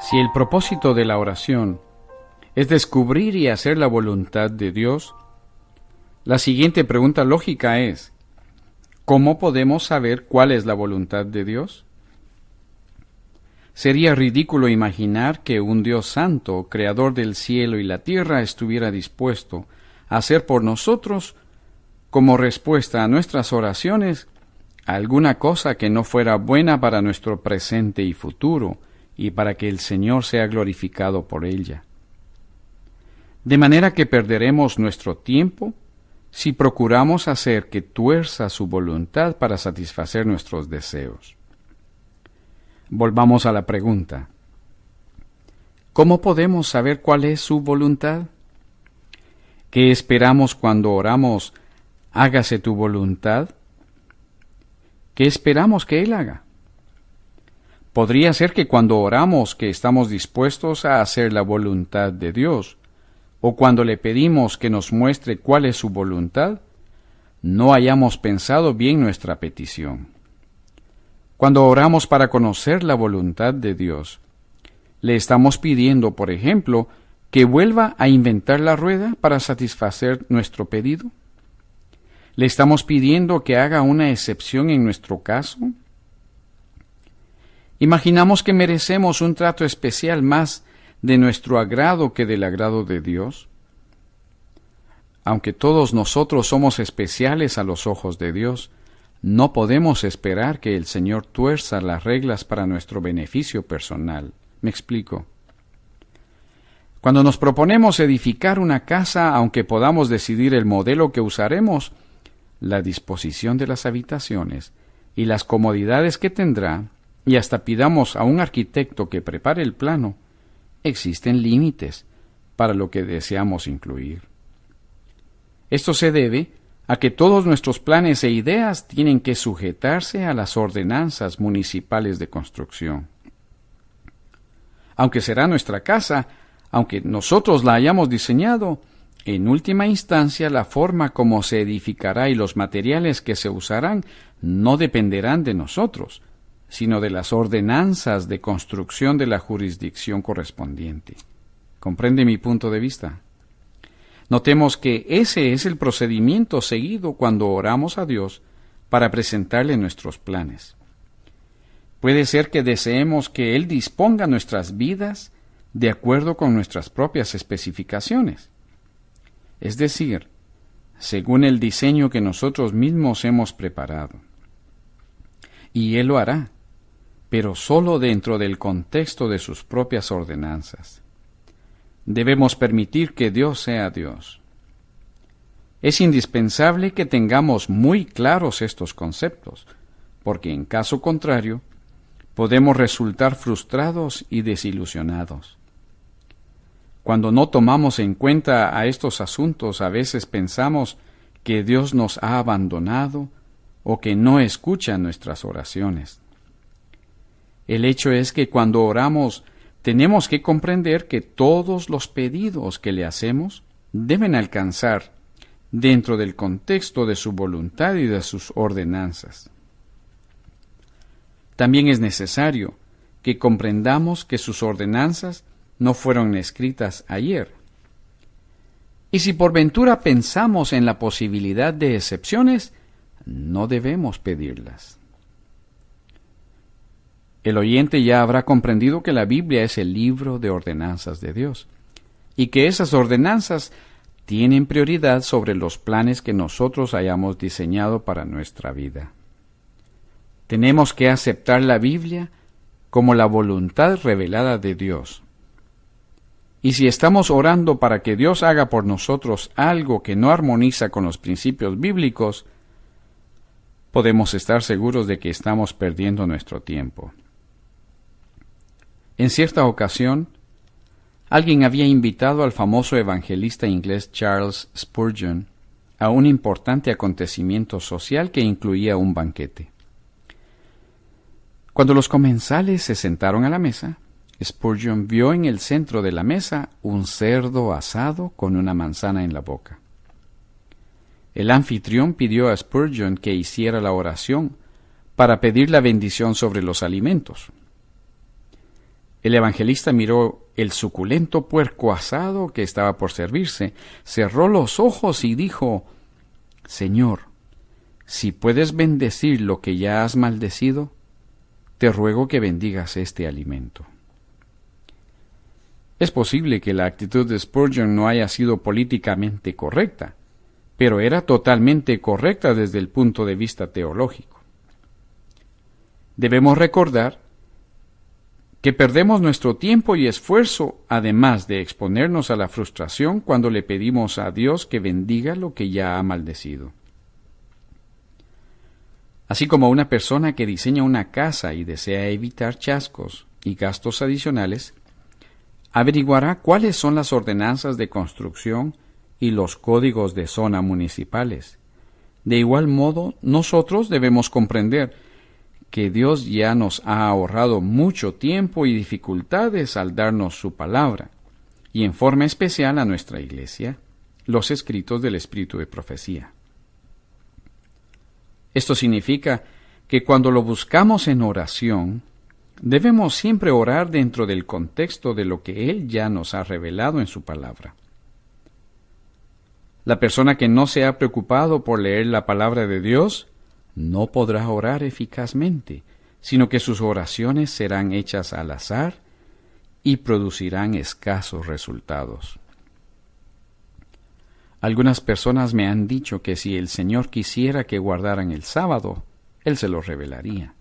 Si el propósito de la oración es descubrir y hacer la voluntad de Dios, la siguiente pregunta lógica es: ¿cómo podemos saber cuál es la voluntad de Dios? Sería ridículo imaginar que un Dios santo, creador del cielo y la tierra, estuviera dispuesto a hacer por nosotros, como respuesta a nuestras oraciones, alguna cosa que no fuera buena para nuestro presente y futuro, y para que el Señor sea glorificado por ella. De manera que perderemos nuestro tiempo si procuramos hacer que tuerza su voluntad para satisfacer nuestros deseos. Volvamos a la pregunta: ¿cómo podemos saber cuál es su voluntad? ¿Qué esperamos cuando oramos, hágase tu voluntad? ¿Qué esperamos que Él haga? Podría ser que cuando oramos que estamos dispuestos a hacer la voluntad de Dios, o cuando le pedimos que nos muestre cuál es su voluntad, no hayamos pensado bien nuestra petición. Cuando oramos para conocer la voluntad de Dios, le estamos pidiendo, por ejemplo, que vuelva a inventar la rueda para satisfacer nuestro pedido. ¿Le estamos pidiendo que haga una excepción en nuestro caso? ¿Imaginamos que merecemos un trato especial más de nuestro agrado que del agrado de Dios? Aunque todos nosotros somos especiales a los ojos de Dios, no podemos esperar que el Señor tuerza las reglas para nuestro beneficio personal. Me explico. Cuando nos proponemos edificar una casa, aunque podamos decidir el modelo que usaremos, la disposición de las habitaciones y las comodidades que tendrá, y hasta pidamos a un arquitecto que prepare el plano, existen límites para lo que deseamos incluir. Esto se debe a que todos nuestros planes e ideas tienen que sujetarse a las ordenanzas municipales de construcción. Aunque será nuestra casa, aunque nosotros la hayamos diseñado, en última instancia la forma como se edificará y los materiales que se usarán no dependerán de nosotros, sino de las ordenanzas de construcción de la jurisdicción correspondiente. ¿Comprende mi punto de vista? Notemos que ese es el procedimiento seguido cuando oramos a Dios para presentarle nuestros planes. Puede ser que deseemos que Él disponga nuestras vidas de acuerdo con nuestras propias especificaciones, es decir, según el diseño que nosotros mismos hemos preparado. Y Él lo hará, pero solo dentro del contexto de sus propias ordenanzas. Debemos permitir que Dios sea Dios. Es indispensable que tengamos muy claros estos conceptos, porque en caso contrario, podemos resultar frustrados y desilusionados. Cuando no tomamos en cuenta a estos asuntos, a veces pensamos que Dios nos ha abandonado o que no escucha nuestras oraciones. El hecho es que cuando oramos, tenemos que comprender que todos los pedidos que le hacemos deben alcanzar dentro del contexto de su voluntad y de sus ordenanzas. También es necesario que comprendamos que sus ordenanzas no fueron escritas ayer. Y si por ventura pensamos en la posibilidad de excepciones, no debemos pedirlas. El oyente ya habrá comprendido que la Biblia es el libro de ordenanzas de Dios, y que esas ordenanzas tienen prioridad sobre los planes que nosotros hayamos diseñado para nuestra vida. Tenemos que aceptar la Biblia como la voluntad revelada de Dios. Y si estamos orando para que Dios haga por nosotros algo que no armoniza con los principios bíblicos, podemos estar seguros de que estamos perdiendo nuestro tiempo. En cierta ocasión, alguien había invitado al famoso evangelista inglés Charles Spurgeon a un importante acontecimiento social que incluía un banquete. Cuando los comensales se sentaron a la mesa, Spurgeon vio en el centro de la mesa un cerdo asado con una manzana en la boca. El anfitrión pidió a Spurgeon que hiciera la oración para pedir la bendición sobre los alimentos. El evangelista miró el suculento puerco asado que estaba por servirse, cerró los ojos y dijo: Señor, si puedes bendecir lo que ya has maldecido, te ruego que bendigas este alimento. Es posible que la actitud de Spurgeon no haya sido políticamente correcta, pero era totalmente correcta desde el punto de vista teológico. Debemos recordar que perdemos nuestro tiempo y esfuerzo, además de exponernos a la frustración cuando le pedimos a Dios que bendiga lo que ya ha maldecido. Así como una persona que diseña una casa y desea evitar chascos y gastos adicionales, averiguará cuáles son las ordenanzas de construcción y los códigos de zona municipales. De igual modo, nosotros debemos comprender que Dios ya nos ha ahorrado mucho tiempo y dificultades al darnos su palabra, y en forma especial a nuestra iglesia, los escritos del Espíritu de Profecía. Esto significa que cuando lo buscamos en oración, debemos siempre orar dentro del contexto de lo que Él ya nos ha revelado en su palabra. La persona que no se ha preocupado por leer la palabra de Dios no podrá orar eficazmente, sino que sus oraciones serán hechas al azar y producirán escasos resultados. Algunas personas me han dicho que si el Señor quisiera que guardaran el sábado, Él se lo revelaría.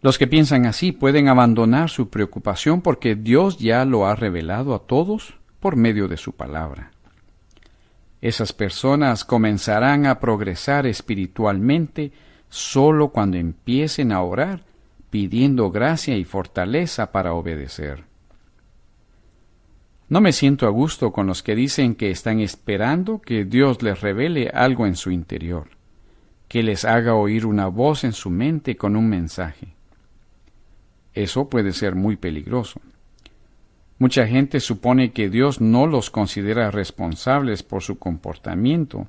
Los que piensan así pueden abandonar su preocupación porque Dios ya lo ha revelado a todos por medio de su palabra. Esas personas comenzarán a progresar espiritualmente solo cuando empiecen a orar, pidiendo gracia y fortaleza para obedecer. No me siento a gusto con los que dicen que están esperando que Dios les revele algo en su interior, que les haga oír una voz en su mente con un mensaje. Eso puede ser muy peligroso. Mucha gente supone que Dios no los considera responsables por su comportamiento,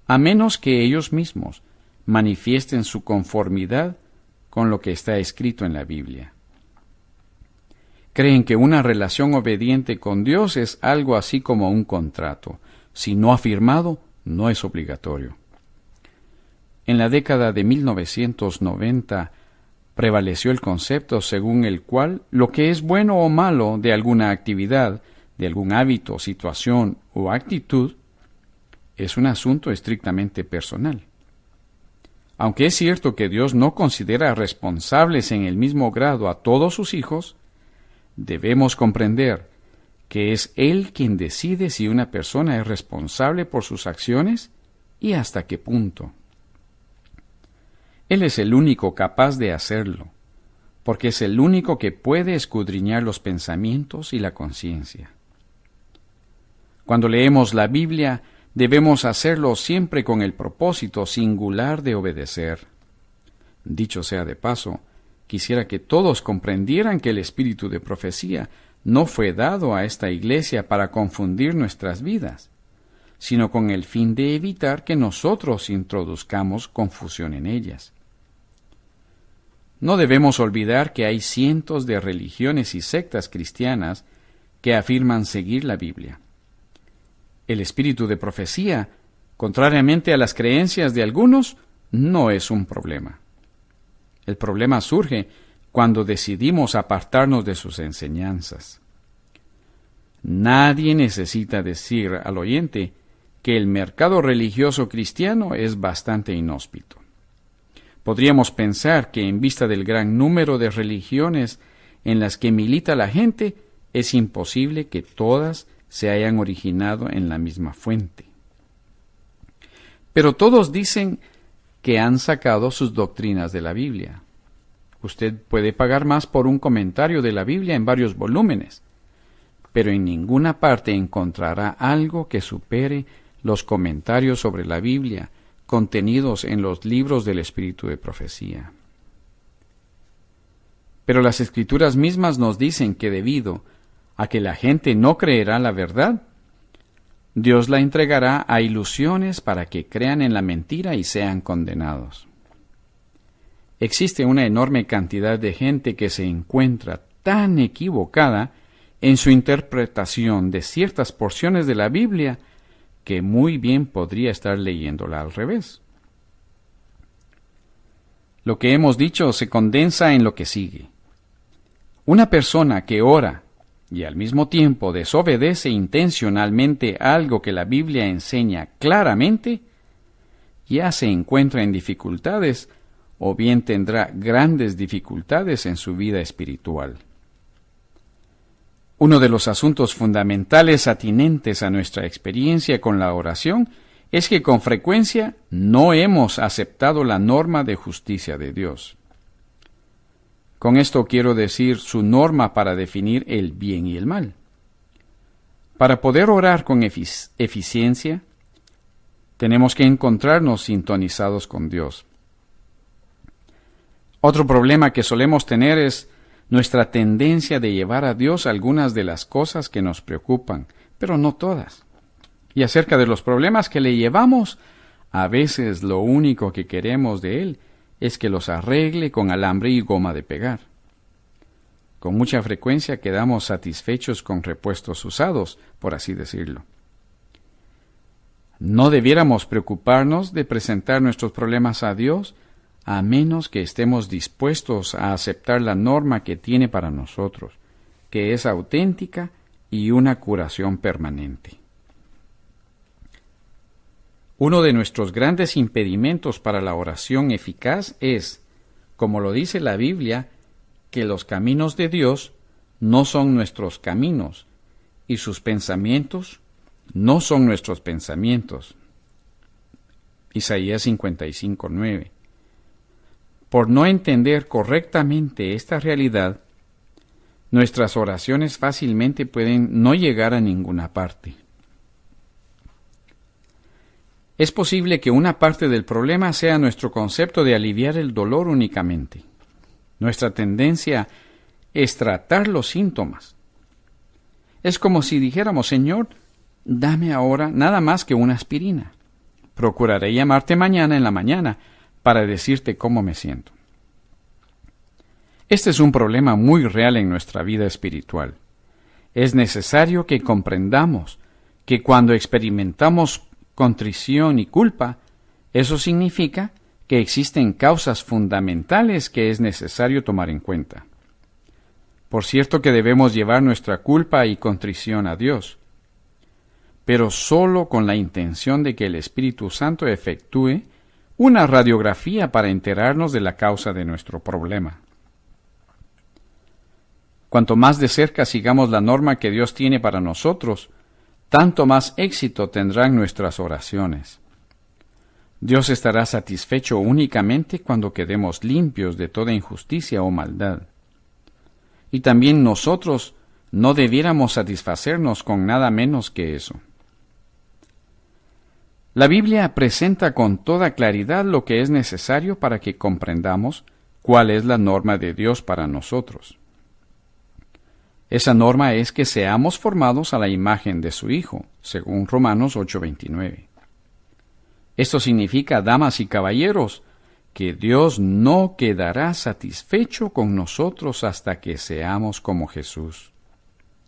a menos que ellos mismos manifiesten su conformidad con lo que está escrito en la Biblia. Creen que una relación obediente con Dios es algo así como un contrato. Si no ha firmado, no es obligatorio. En la década de 1990, prevaleció el concepto según el cual lo que es bueno o malo de alguna actividad, de algún hábito, situación o actitud, es un asunto estrictamente personal. Aunque es cierto que Dios no considera responsables en el mismo grado a todos sus hijos, debemos comprender que es Él quien decide si una persona es responsable por sus acciones y hasta qué punto. Él es el único capaz de hacerlo, porque es el único que puede escudriñar los pensamientos y la conciencia. Cuando leemos la Biblia, debemos hacerlo siempre con el propósito singular de obedecer. Dicho sea de paso, quisiera que todos comprendieran que el espíritu de profecía no fue dado a esta iglesia para confundir nuestras vidas, sino con el fin de evitar que nosotros introduzcamos confusión en ellas. No debemos olvidar que hay cientos de religiones y sectas cristianas que afirman seguir la Biblia. El espíritu de profecía, contrariamente a las creencias de algunos, no es un problema. El problema surge cuando decidimos apartarnos de sus enseñanzas. Nadie necesita decir al oyente que el mercado religioso cristiano es bastante inhóspito. Podríamos pensar que en vista del gran número de religiones en las que milita la gente, es imposible que todas se hayan originado en la misma fuente. Pero todos dicen que han sacado sus doctrinas de la Biblia. Usted puede pagar más por un comentario de la Biblia en varios volúmenes, pero en ninguna parte encontrará algo que supere los comentarios sobre la Biblia contenidos en los libros del espíritu de profecía. Pero las Escrituras mismas nos dicen que debido a que la gente no creerá la verdad, Dios la entregará a ilusiones para que crean en la mentira y sean condenados. existe una enorme cantidad de gente que se encuentra tan equivocada en su interpretación de ciertas porciones de la Biblia que muy bien podría estar leyéndola al revés. Lo que hemos dicho se condensa en lo que sigue. Una persona que ora y al mismo tiempo desobedece intencionalmente algo que la Biblia enseña claramente, ya se encuentra en dificultades o bien tendrá grandes dificultades en su vida espiritual. Uno de los asuntos fundamentales atinentes a nuestra experiencia con la oración es que con frecuencia no hemos aceptado la norma de justicia de Dios. Con esto quiero decir su norma para definir el bien y el mal. Para poder orar con eficiencia, tenemos que encontrarnos sintonizados con Dios. Otro problema que solemos tener es nuestra tendencia de llevar a Dios algunas de las cosas que nos preocupan, pero no todas. Y acerca de los problemas que le llevamos, a veces lo único que queremos de Él es que los arregle con alambre y goma de pegar. Con mucha frecuencia quedamos satisfechos con repuestos usados, por así decirlo. No debiéramos preocuparnos de presentar nuestros problemas a Dios, a menos que estemos dispuestos a aceptar la norma que tiene para nosotros, que es auténtica y una curación permanente. Uno de nuestros grandes impedimentos para la oración eficaz es, como lo dice la Biblia, que los caminos de Dios no son nuestros caminos y sus pensamientos no son nuestros pensamientos. Isaías 55:9. Por no entender correctamente esta realidad, nuestras oraciones fácilmente pueden no llegar a ninguna parte. Es posible que una parte del problema sea nuestro concepto de aliviar el dolor únicamente. Nuestra tendencia es tratar los síntomas. Es como si dijéramos: Señor, dame ahora nada más que una aspirina. Procuraré llamarte mañana en la mañana para decirte cómo me siento. Este es un problema muy real en nuestra vida espiritual. Es necesario que comprendamos que cuando experimentamos contrición y culpa, eso significa que existen causas fundamentales que es necesario tomar en cuenta. Por cierto que debemos llevar nuestra culpa y contrición a Dios, pero solo con la intención de que el Espíritu Santo efectúe una radiografía para enterarnos de la causa de nuestro problema. Cuanto más de cerca sigamos la norma que Dios tiene para nosotros, tanto más éxito tendrán nuestras oraciones. Dios estará satisfecho únicamente cuando quedemos limpios de toda injusticia o maldad. Y también nosotros no debiéramos satisfacernos con nada menos que eso. La Biblia presenta con toda claridad lo que es necesario para que comprendamos cuál es la norma de Dios para nosotros. Esa norma es que seamos formados a la imagen de su Hijo, según Romanos 8:29. Esto significa, damas y caballeros, que Dios no quedará satisfecho con nosotros hasta que seamos como Jesús.